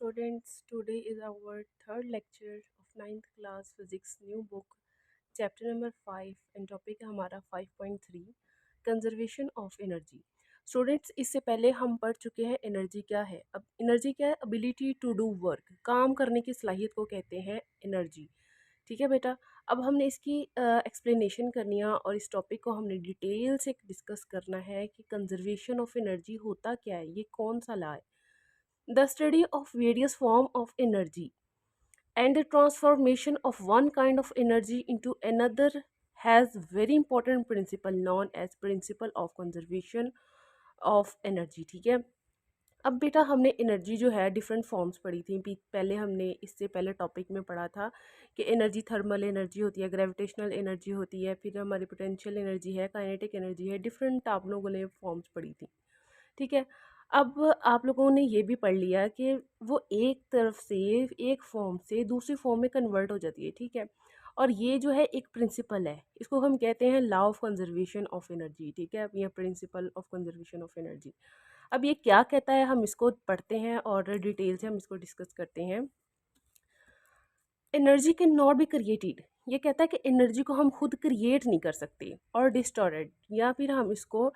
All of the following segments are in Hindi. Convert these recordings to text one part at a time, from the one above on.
students. Today is our third lecture of ninth class physics new book, chapter number 5 and topic है हमारा 5.3 कंजर्वेशन ऑफ एनर्जी। स्टूडेंट्स, इससे पहले हम पढ़ चुके हैं एनर्जी क्या है। अब एनर्जी क्या है? एबिलिटी टू डू वर्क, काम करने की सलाहियत को कहते हैं एनर्जी। ठीक है बेटा, अब हमने इसकी एक्सप्लेनेशन करनी है और इस टॉपिक को हमने डिटेल से डिस्कस करना है कि कंजर्वेशन ऑफ एनर्जी होता क्या है, ये कौन सा लॉ है। The study of various form of energy and the transformation of one kind of energy into another has very important principle known as principle of conservation of energy। ठीक है, अब बेटा हमने एनर्जी जो है डिफरेंट फॉर्म्स पढ़ी थी। पहले हमने इससे पहले टॉपिक में पढ़ा था कि एनर्जी थर्मल एनर्जी होती है, ग्रेविटेशनल एनर्जी होती है, फिर हमारी पोटेंशियल एनर्जी है, काइनेटिक एनर्जी है, डिफरेंट आप लोगों ने फॉर्म्स पढ़ी थी। ठीक है, अब आप लोगों ने ये भी पढ़ लिया कि वो एक तरफ से एक फॉर्म से दूसरी फॉर्म में कन्वर्ट हो जाती है। ठीक है, और ये जो है एक प्रिंसिपल है, इसको हम कहते हैं law of conservation of energy. ठीक है, अब ये principle of conservation of energy, अब ये क्या कहता है हम इसको पढ़ते हैं और डिटेल से हम इसको डिस्कस करते हैं। Energy can not be created, ये कहता है कि एनर्जी को हम खुद क्रिएट नहीं कर सकते, और डिस्टॉर्टेड, या फिर हम इसको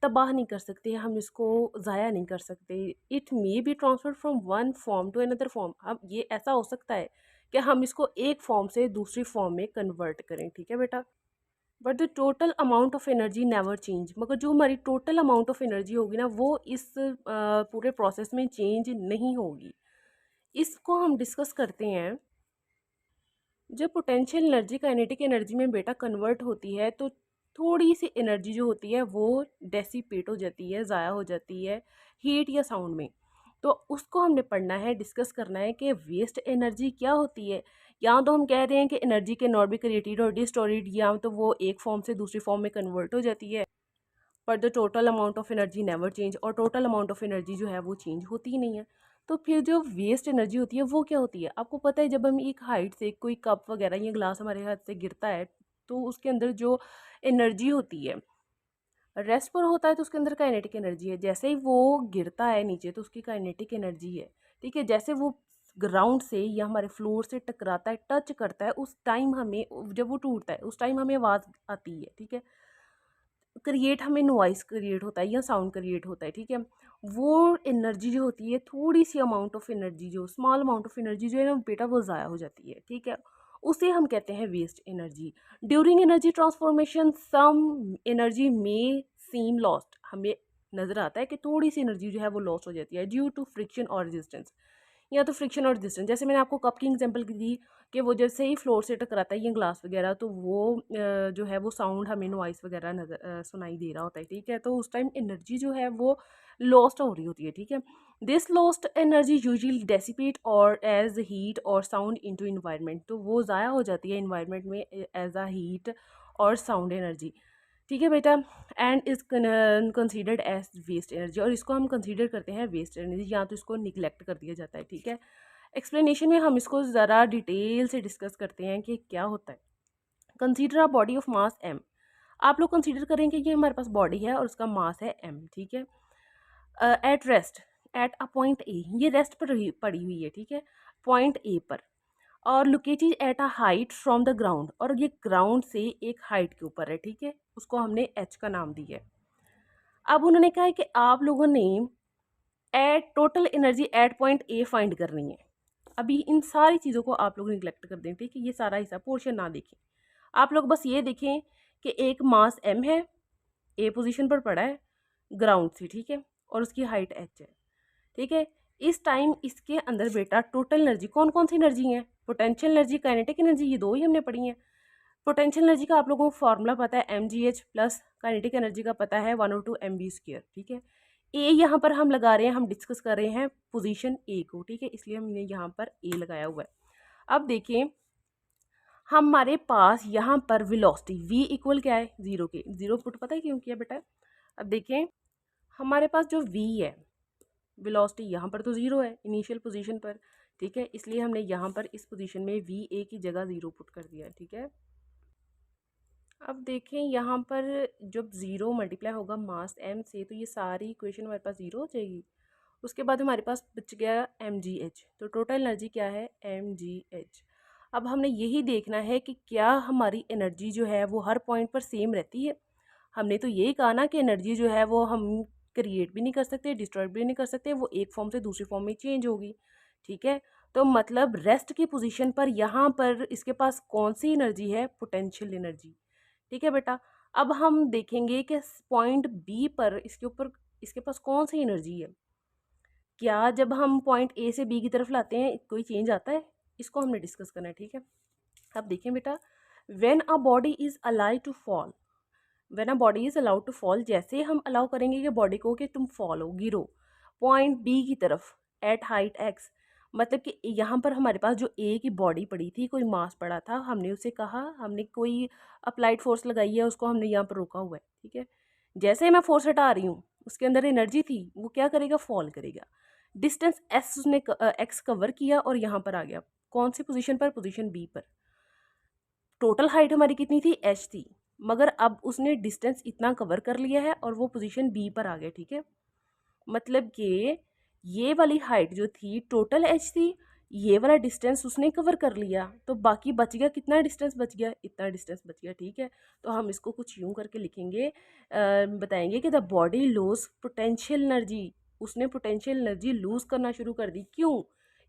तबाह नहीं कर सकते, हम इसको ज़ाया नहीं कर सकते। It may be transfer from one form to another form, अब ये ऐसा हो सकता है कि हम इसको एक फॉर्म से दूसरी फॉर्म में कन्वर्ट करें। ठीक है बेटा, but the total amount of energy never change, मगर जो हमारी टोटल अमाउंट ऑफ एनर्जी होगी ना, वो इस पूरे प्रोसेस में चेंज नहीं होगी। इसको हम डिस्कस करते हैं। जब पोटेंशियल एनर्जी काइनेटिक एनर्जी में बेटा कन्वर्ट होती है तो थोड़ी सी एनर्जी जो होती है वो डेसिपेट हो जाती है, ज़ाया हो जाती है हीट या साउंड में। तो उसको हमने पढ़ना है, डिस्कस करना है कि वेस्ट एनर्जी क्या होती है। या तो हम कह रहे हैं कि एनर्जी के नॉट बी क्रिएटेड और डिस्टोरेड, या तो वो एक फॉर्म से दूसरी फॉर्म में कन्वर्ट हो जाती है, पर the total amount of energy never change, और टोटल अमाउंट ऑफ एनर्जी जो है वो चेंज होती ही नहीं है। तो फिर जो वेस्ट एनर्जी होती है वो क्या होती है? आपको पता है, जब हम एक हाइट से कोई कप वगैरह या ग्लास हमारे हाथ से गिरता है तो उसके अंदर जो एनर्जी होती है, रेस्ट पर होता है तो उसके अंदर काइनेटिक एनर्जी है। जैसे ही वो गिरता है नीचे तो उसकी काइनेटिक एनर्जी है। ठीक है, जैसे वो ग्राउंड से या हमारे फ्लोर से टकराता है, टच करता है, उस टाइम हमें, जब वो टूटता है उस टाइम हमें आवाज़ आती है। ठीक है, क्रिएट हमें नॉइस क्रिएट होता है या साउंड क्रिएट होता है। ठीक है, वो एनर्जी जो होती है, थोड़ी सी अमाउंट ऑफ एनर्जी, जो स्मॉल अमाउंट ऑफ एनर्जी जो है ना बेटा, वो ज़ाया हो जाती है। ठीक है, उसे हम कहते हैं waste energy. During energy transformation some energy may seem lost, हमें नज़र आता है कि थोड़ी सी एनर्जी जो है वो लॉस्ट हो जाती है ड्यू टू फ्रिक्शन और रेजिस्टेंस, या तो फ्रिक्शन और रेजिस्टेंस। जैसे मैंने आपको कप की एग्जांपल दी कि वो जैसे ही फ्लोर से टकराता है ये ग्लास वगैरह, तो वो जो है वो साउंड हमें नॉइस वगैरह नजर सुनाई दे रहा होता है। ठीक है, तो उस टाइम एनर्जी जो है वो लॉस्ट हो रही होती है। ठीक है, this lost energy usually dissipate और एज हीट और साउंड इनटू इन्वायरमेंट, तो वो ज़ाया हो जाती है इन्वायरमेंट में एज अ हीट और साउंड एनर्जी। ठीक है बेटा, and is considered as waste energy, और इसको हम कंसीडर करते हैं वेस्ट एनर्जी, या तो इसको निगलेक्ट कर दिया जाता है। ठीक है, एक्सप्लेनेशन में हम इसको ज़रा डिटेल से डिस्कस करते हैं कि क्या होता है। Consider a body of mass M, आप लोग कंसीडर करें कि ये हमारे पास बॉडी है और उसका मास है एम। ठीक है, at rest at a point A, ये रेस्ट पर पड़ी हुई है। ठीक है, पॉइंट ए पर, और located at a height from the ground, और ये ग्राउंड से एक हाइट के ऊपर है। ठीक है, उसको हमने एच का नाम दिया है। अब उन्होंने कहा है कि आप लोगों ने at total energy at point A find करनी है। अभी इन सारी चीज़ों को आप लोग निगलेक्ट कर दें। ठीक है, ये सारा हिस्सा पोर्शन ना देखें, आप लोग बस ये देखें कि एक मास एम है, ए पोजीशन पर पड़ा है ग्राउंड से। ठीक है, और उसकी हाइट एच है। ठीक है, इस टाइम इसके अंदर बेटा टोटल एनर्जी कौन कौन सी एनर्जी है? पोटेंशियल एनर्जी, काइनेटिक एनर्जी, ये दो ही हमने पढ़ी हैं। पोटेंशियल एनर्जी का आप लोगों को फॉर्मूला पता है M G H plus, kinetic energy का पता है 1/2 mv²। ठीक है, ए यहाँ पर हम लगा रहे हैं, हम डिस्कस कर रहे हैं पोजीशन ए को। ठीक है, इसलिए हमने यहाँ पर ए लगाया हुआ है। अब देखें, हमारे पास यहाँ पर वेलोसिटी v इक्वल क्या है? जीरो के। जीरो पुट पता है क्यों किया बेटा? अब देखें, हमारे पास जो v है, वेलोसिटी यहाँ पर तो ज़ीरो है इनिशियल पोजीशन पर। ठीक है, इसलिए हमने यहाँ पर इस पोजीशन में वी ए की जगह ज़ीरो पुट कर दिया। ठीक है, अब देखें यहाँ पर जब ज़ीरो मल्टीप्लाई होगा मास एम से, तो ये सारी इक्वेशन हमारे पास ज़ीरो हो जाएगी, उसके बाद हमारे पास बच गया mgh। तो टोटल एनर्जी क्या है, mgh। अब हमने यही देखना है कि क्या हमारी एनर्जी जो है वो हर पॉइंट पर सेम रहती है। हमने तो यही कहा ना कि एनर्जी जो है वो हम क्रिएट भी नहीं कर सकते, डिस्ट्रॉय भी नहीं कर सकते, वो एक फॉर्म से दूसरी फॉर्म में चेंज होगी। ठीक है, तो मतलब रेस्ट की पोजीशन पर यहाँ पर इसके पास कौन सी एनर्जी है, पोटेंशियल एनर्जी। ठीक है बेटा, अब हम देखेंगे कि पॉइंट बी पर इसके ऊपर इसके पास कौन सी एनर्जी है। क्या जब हम पॉइंट ए से बी की तरफ लाते हैं कोई चेंज आता है, इसको हमने डिस्कस करना है। ठीक है, अब देखें बेटा, when a body is allowed to fall, when a body is allowed to fall, जैसे हम अलाउ करेंगे कि बॉडी को कि तुम फॉल हो, गिरो पॉइंट बी की तरफ एट हाइट एक्स, मतलब कि यहाँ पर हमारे पास जो ए की बॉडी पड़ी थी, कोई मास पड़ा था, हमने उसे कहा, हमने कोई अप्लाइड फोर्स लगाई है, उसको हमने यहाँ पर रोका हुआ है। ठीक है, जैसे ही मैं फोर्स हटा रही हूँ, उसके अंदर एनर्जी थी, वो क्या करेगा, फॉल करेगा। डिस्टेंस एस उसने एक्स कवर किया और यहाँ पर आ गया, कौन सी पोजीशन पर, पोजीशन बी पर। टोटल हाइट हमारी कितनी थी, एच थी, मगर अब उसने डिस्टेंस इतना कवर कर लिया है और वो पोजीशन बी पर आ गया। ठीक है, मतलब कि ये वाली हाइट जो थी टोटल एच थी, ये वाला डिस्टेंस उसने कवर कर लिया, तो बाकी बच गया कितना डिस्टेंस बच गया, इतना डिस्टेंस बच गया। ठीक है, तो हम इसको कुछ यूं करके लिखेंगे, बताएंगे कि the body lose potential energy, उसने पोटेंशियल एनर्जी लूज करना शुरू कर दी। क्यों,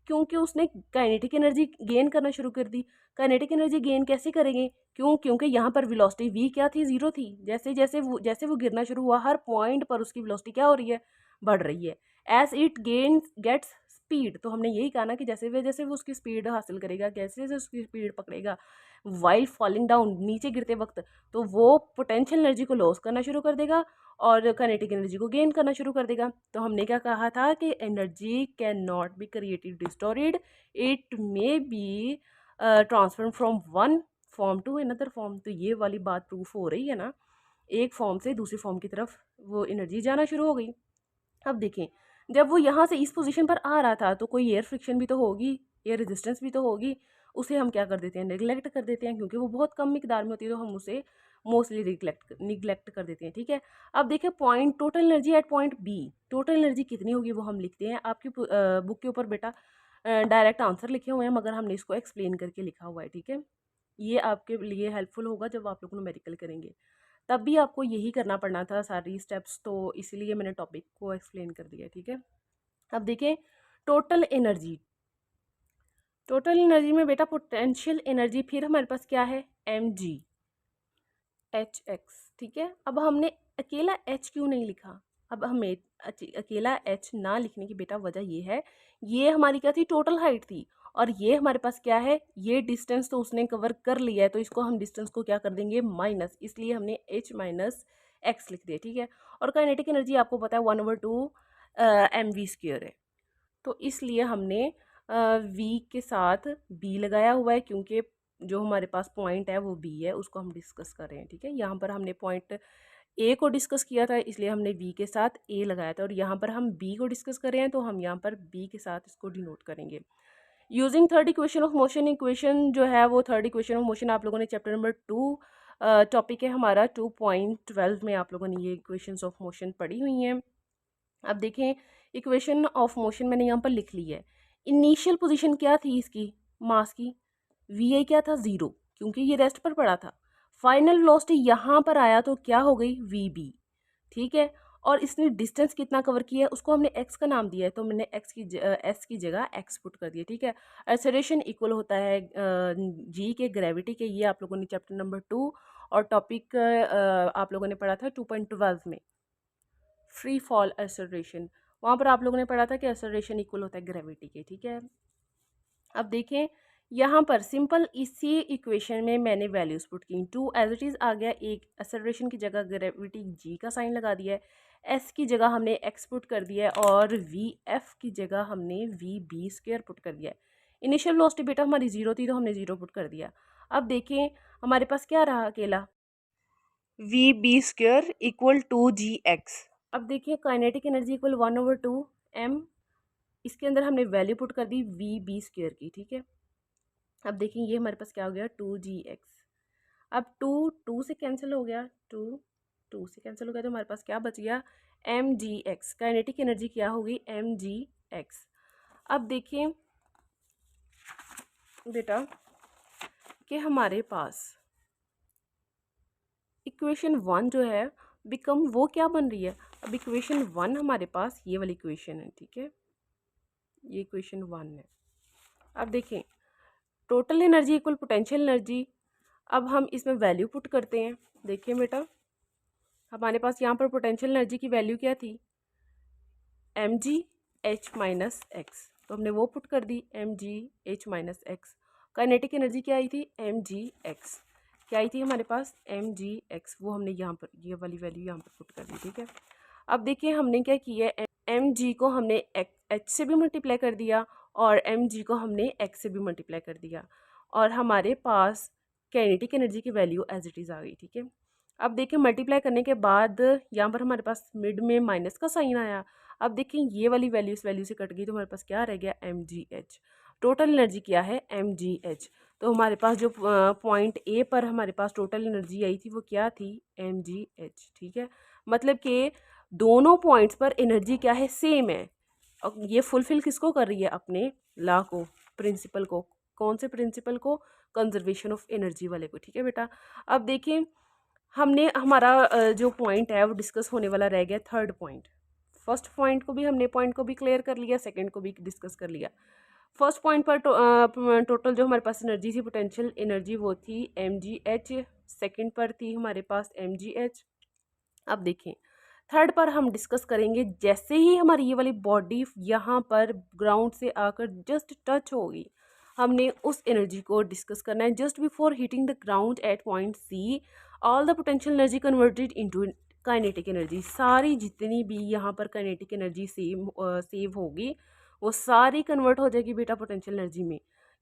क्योंकि उसने काइनेटिक एनर्जी गेन करना शुरू कर दी। काइनेटिक एनर्जी गेन कैसे करेंगे, क्यों, क्योंकि यहाँ पर वेलोसिटी v क्या थी, जीरो थी। जैसे वो गिरना शुरू हुआ, हर पॉइंट पर उसकी वेलोसिटी क्या हो रही है, बढ़ रही है। एज इट गेट्स स्पीड, तो हमने यही कहा ना कि जैसे वो उसकी स्पीड हासिल करेगा, जैसे जैसे उसकी स्पीड पकड़ेगा वाइल फॉलिंग डाउन, नीचे गिरते वक्त, तो वो पोटेंशियल एनर्जी को लॉस करना शुरू कर देगा और काइनेटिक एनर्जी को गेन करना शुरू कर देगा। तो हमने क्या कहा था कि energy can not be created distorted, it may be transfer from one form to another form. तो ये वाली बात प्रूफ हो रही है ना, एक फॉर्म से दूसरी फॉर्म की तरफ वो एनर्जी जाना शुरू हो गई। अब देखें, जब वो यहाँ से इस पोजीशन पर आ रहा था तो कोई एयर फ्रिक्शन भी तो होगी, एयर रेजिस्टेंस भी तो होगी, उसे हम क्या कर देते हैं, निगलेक्ट कर देते हैं, क्योंकि वो बहुत कम मिकदार में होती है, तो हम उसे मोस्टली निगलेक्ट कर देते हैं। ठीक है, अब देखिए point total energy at point B, total energy कितनी होगी वो हम लिखते हैं। आपकी बुक के ऊपर बेटा डायरेक्ट आंसर लिखे हुए हैं, मगर हमने इसको एक्सप्लेन करके लिखा हुआ है। ठीक है, ये आपके लिए हेल्पफुल होगा जब आप लोग न्यूमेरिकल करेंगे, तब भी आपको यही करना पड़ना था सारी स्टेप्स, तो इसीलिए मैंने टॉपिक को एक्सप्लेन कर दिया। ठीक है, अब देखें टोटल एनर्जी, टोटल एनर्जी में बेटा पोटेंशियल एनर्जी फिर हमारे पास क्या है, एम जी एच एक्स। ठीक है, अब हमने अकेला एच क्यों नहीं लिखा, अब हमें अकेला एच ना लिखने की बेटा वजह ये है, ये हमारी क्या थी, टोटल हाइट थी, और ये हमारे पास क्या है, ये डिस्टेंस तो उसने कवर कर लिया है, तो इसको हम डिस्टेंस को क्या कर देंगे, माइनस, इसलिए हमने एच माइनस एक्स लिख दिया। ठीक है, और काइनेटिक एनर्जी आपको पता है 1/2 mv² है, तो इसलिए हमने वी के साथ बी लगाया हुआ है, क्योंकि जो हमारे पास पॉइंट है वो बी है, उसको हम डिस्कस कर रहे हैं। ठीक है, यहाँ पर हमने पॉइंट ए को डिस्कस किया था, इसलिए हमने बी के साथ ए लगाया था, और यहाँ पर हम बी को डिस्कस कर रहे हैं, तो हम यहाँ पर बी के साथ इसको डिनोट करेंगे। Using third equation of motion, equation जो है वो थर्ड इक्वेशन ऑफ मोशन आप लोगों ने चैप्टर नंबर 2 टॉपिक है हमारा 2.12 में आप लोगों ने ये इक्वेशंस ऑफ मोशन पढ़ी हुई हैं। अब देखें, इक्वेशन ऑफ मोशन मैंने यहाँ पर लिख ली है। इनिशियल पोजीशन क्या थी इसकी, मास की, वी आई क्या था, ज़ीरो, क्योंकि ये रेस्ट पर पड़ा था। फाइनल वेलोसिटी यहाँ पर आया तो क्या हो गई, वी बी। ठीक है, और इसने डिस्टेंस कितना कवर किया है, उसको हमने एक्स का नाम दिया है, तो मैंने एस की जगह एक्स पुट कर दिया। ठीक है, एक्सेलरेशन इक्वल होता है जी के ग्रेविटी के, ये आप लोगों ने चैप्टर नंबर 2 और टॉपिक आप लोगों ने पढ़ा था 2.12 में, फ्री फॉल एक्सेलरेशन, वहाँ पर आप लोगों ने पढ़ा था कि एक्सेलरेशन इक्वल होता है ग्रेविटी के। ठीक है, अब देखें यहाँ पर सिंपल इसी इक्वेशन में मैंने वैल्यूज पुट की, 2 एज इट इज़ आ गया, एक एक्सेलरेशन की जगह ग्रेविटी जी का साइन लगा दिया है, एस की जगह हमने एक्स पुट कर दिया है, और वी एफ की जगह हमने वी बी स्क्वायर पुट कर दिया है। इनिशियल वेलोसिटी बेटा हमारी ज़ीरो थी, तो हमने ज़ीरो पुट कर दिया। अब देखें हमारे पास क्या रहा, अकेला v b² equal to G X. अब देखिए काइनेटिक एनर्जी इक्वल 1/2 m, इसके अंदर हमने वैल्यू पुट कर दी v b² की। ठीक है, अब देखिए ये हमारे पास क्या हो गया, 2gx। अब टू टू से कैंसिल हो गया, टू टू से कैंसिल हो गया, तो हमारे पास क्या बच गया, M G X, kinetic energy क्या होगी, एम जी एक्स। अब देखिए बेटा कि हमारे पास इक्वेशन वन जो है बिकम वो क्या बन रही है। अब इक्वेशन वन हमारे पास ये वाली इक्वेशन है, ठीक है, ये इक्वेशन वन है। अब देखें total energy equal potential energy. अब हम इसमें वैल्यू पुट करते हैं। देखिए बेटा हमारे पास यहाँ पर पोटेंशियल एनर्जी की वैल्यू क्या थी, M G H minus X, तो हमने वो पुट कर दी M G H minus X. Kinetic energy क्या आई थी, एम जी एक्स, क्या आई थी हमारे पास, एम जी एक्स, वो हमने यहाँ पर ये वाली वैल्यू यहाँ पर पुट कर दी, ठीक है। अब देखिए हमने क्या किया है, एम जी को हमने एच से भी मल्टीप्लाई कर दिया और एम जी को हमने एक्स से भी मल्टीप्लाई कर दिया और हमारे पास काइनेटिक एनर्जी की वैल्यू एज इट इज़ आ गई, ठीक है। अब देखिए मल्टीप्लाई करने के बाद यहाँ पर हमारे पास मिड में माइनस का साइन आया। अब देखिए ये वाली वैल्यू इस वैल्यू से कट गई तो हमारे पास क्या रह गया, M G H. Total energy क्या है, एम जी एच। तो हमारे पास जो पॉइंट ए पर हमारे पास टोटल एनर्जी आई थी वो क्या थी, एम जी एच, ठीक है। मतलब कि दोनों पॉइंट्स पर एनर्जी क्या है, सेम है। और ये फुलफिल किसको कर रही है, अपने लॉ को, प्रिंसिपल को। कौन से प्रिंसिपल को, कंजर्वेशन ऑफ एनर्जी वाले को, ठीक है बेटा। अब देखिए हमने हमारा जो पॉइंट है वो डिस्कस होने वाला रह गया थर्ड पॉइंट। फर्स्ट पॉइंट को भी क्लियर कर लिया, सेकंड को भी डिस्कस कर लिया। फर्स्ट पॉइंट पर टोटल जो हमारे पास एनर्जी थी, पोटेंशियल एनर्जी, वो थी एम जी एच। सेकेंड पर थी हमारे पास एम जी एच। अब देखें थर्ड पर हम डिस्कस करेंगे, जैसे ही हमारी ये वाली बॉडी यहाँ पर ग्राउंड से आकर जस्ट टच होगी, हमने उस एनर्जी को डिस्कस करना है। Just before hitting the ground at point C, all the potential energy converted into kinetic energy. सारी जितनी भी यहाँ पर काइनेटिक एनर्जी सेव होगी वो सारी कन्वर्ट हो जाएगी बेटा पोटेंशियल एनर्जी में।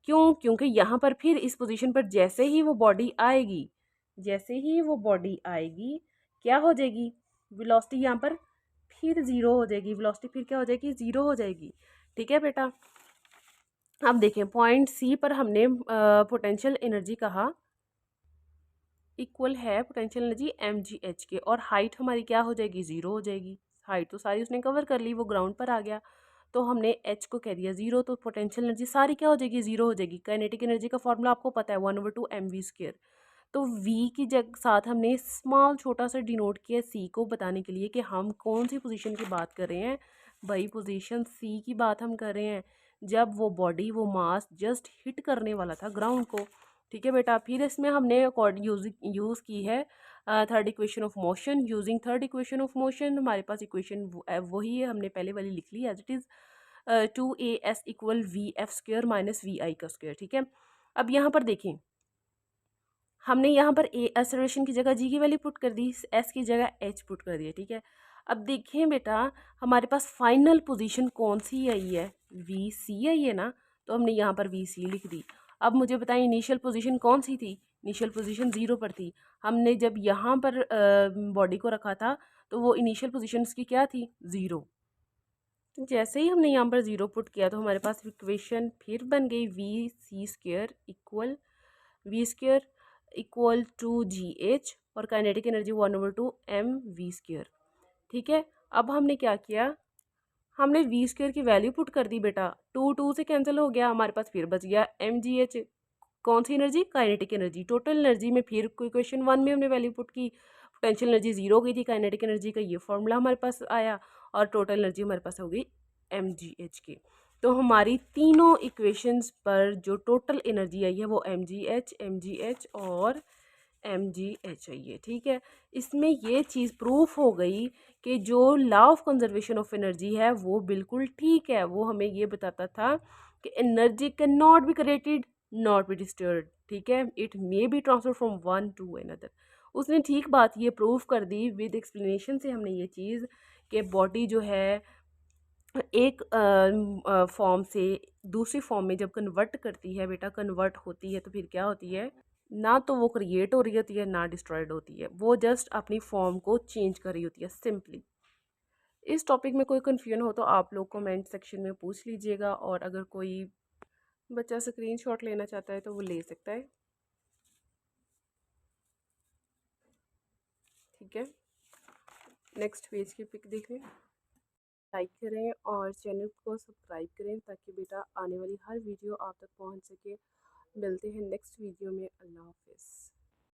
क्यों, क्योंकि यहाँ पर फिर इस पोजीशन पर जैसे ही वो बॉडी आएगी, जैसे ही वो बॉडी आएगी क्या हो जाएगी, वेलोसिटी यहाँ पर फिर ज़ीरो हो जाएगी, वेलोसिटी फिर क्या हो जाएगी, ज़ीरो हो जाएगी, ठीक है बेटा। अब देखें पॉइंट सी पर हमने पोटेंशियल एनर्जी कहा इक्वल है potential energy M G H के, और हाइट हमारी क्या हो जाएगी, ज़ीरो हो जाएगी। हाइट तो सारी उसने कवर कर ली, वो ग्राउंड पर आ गया, तो हमने एच को कह दिया ज़ीरो, तो पोटेंशियल एनर्जी सारी क्या हो जाएगी, ज़ीरो हो जाएगी। काइनेटिक एनर्जी का फॉर्मूला आपको पता है 1/2 mv²। तो v की जगह साथ हमने स्मॉल छोटा सा डिनोट किया सी को बताने के लिए कि हम कौन सी पोजीशन की बात कर रहे हैं। भाई पोजीशन सी की बात हम कर रहे हैं जब वो बॉडी, वो मास जस्ट हिट करने वाला था ग्राउंड को, ठीक है बेटा। फिर इसमें हमने यूज़ की है third equation of motion. Using third equation of motion हमारे पास इक्वेशन वही है, हमने पहले वाली लिख ली as it is 2as equal vf² minus vi का स्क्वायर, ठीक है। अब यहाँ पर देखें हमने यहाँ पर ए एक्सेलरेशन की जगह जी की वैल्यू पुट कर दी, एस की जगह एच पुट कर दिया, ठीक है। अब देखें बेटा हमारे पास फाइनल पोजीशन कौन सी आई है, वी सी आई है ना, तो हमने यहाँ पर वी सी लिख दी। अब मुझे बताएं इनिशियल पोजीशन कौन सी थी, इनिशियल पोजीशन ज़ीरो पर थी। हमने जब यहाँ पर बॉडी को रखा था तो वो इनिशियल पोजीशन की क्या थी, ज़ीरो। तो जैसे ही हमने यहाँ पर ज़ीरो पुट किया तो हमारे पास इक्वेशन फिर बन गई V square two G H, और काइनेटिक एनर्जी 1/2 mv², ठीक है। अब हमने क्या किया, हमने v² की वैल्यू पुट कर दी बेटा, टू टू से कैंसिल हो गया, हमारे पास फिर बच गया एम जी एच। कौन सी energy, kinetic energy. Total energy में फिर क्वेश्चन वन में हमने वैल्यू पुट की, पोटेंशियल एनर्जी ज़ीरो हो गई थी, काइनेटिक एनर्जी का ये फॉर्मूला हमारे पास आया और टोटल एनर्जी हमारे पास हो गई एम जी एच की। तो हमारी तीनों इक्वेशंस पर जो टोटल एनर्जी आई है वो एम जी एच और एम जी एच आई है, ठीक है। इसमें ये चीज़ प्रूफ हो गई कि जो law of conservation of energy है वो बिल्कुल ठीक है। वो हमें ये बताता था कि energy can not be created not be disturb, ठीक है, it may be transfer from one two another. उसने ठीक बात ये प्रूव कर दी विद एक्सप्लेनेशन से। हमने ये चीज़ कि बॉडी जो है एक फॉर्म से दूसरी फॉर्म में जब कन्वर्ट करती है बेटा, कन्वर्ट होती है तो फिर क्या होती है, ना तो वो क्रिएट हो रही होती है ना डिस्ट्रॉयड होती है, वो जस्ट अपनी फॉर्म को चेंज कर रही होती है सिंपली। इस टॉपिक में कोई कन्फ्यूजन हो तो आप लोग कमेंट सेक्शन में पूछ लीजिएगा, और अगर कोई बच्चा स्क्रीनशॉट लेना चाहता है तो वो ले सकता है, ठीक है। नेक्स्ट पेज की पिक देखें, लाइक करें और चैनल को सब्सक्राइब करें ताकि बेटा आने वाली हर वीडियो आप तक पहुंच सके। मिलते हैं नेक्स्ट वीडियो में। अल्लाह हाफिज़।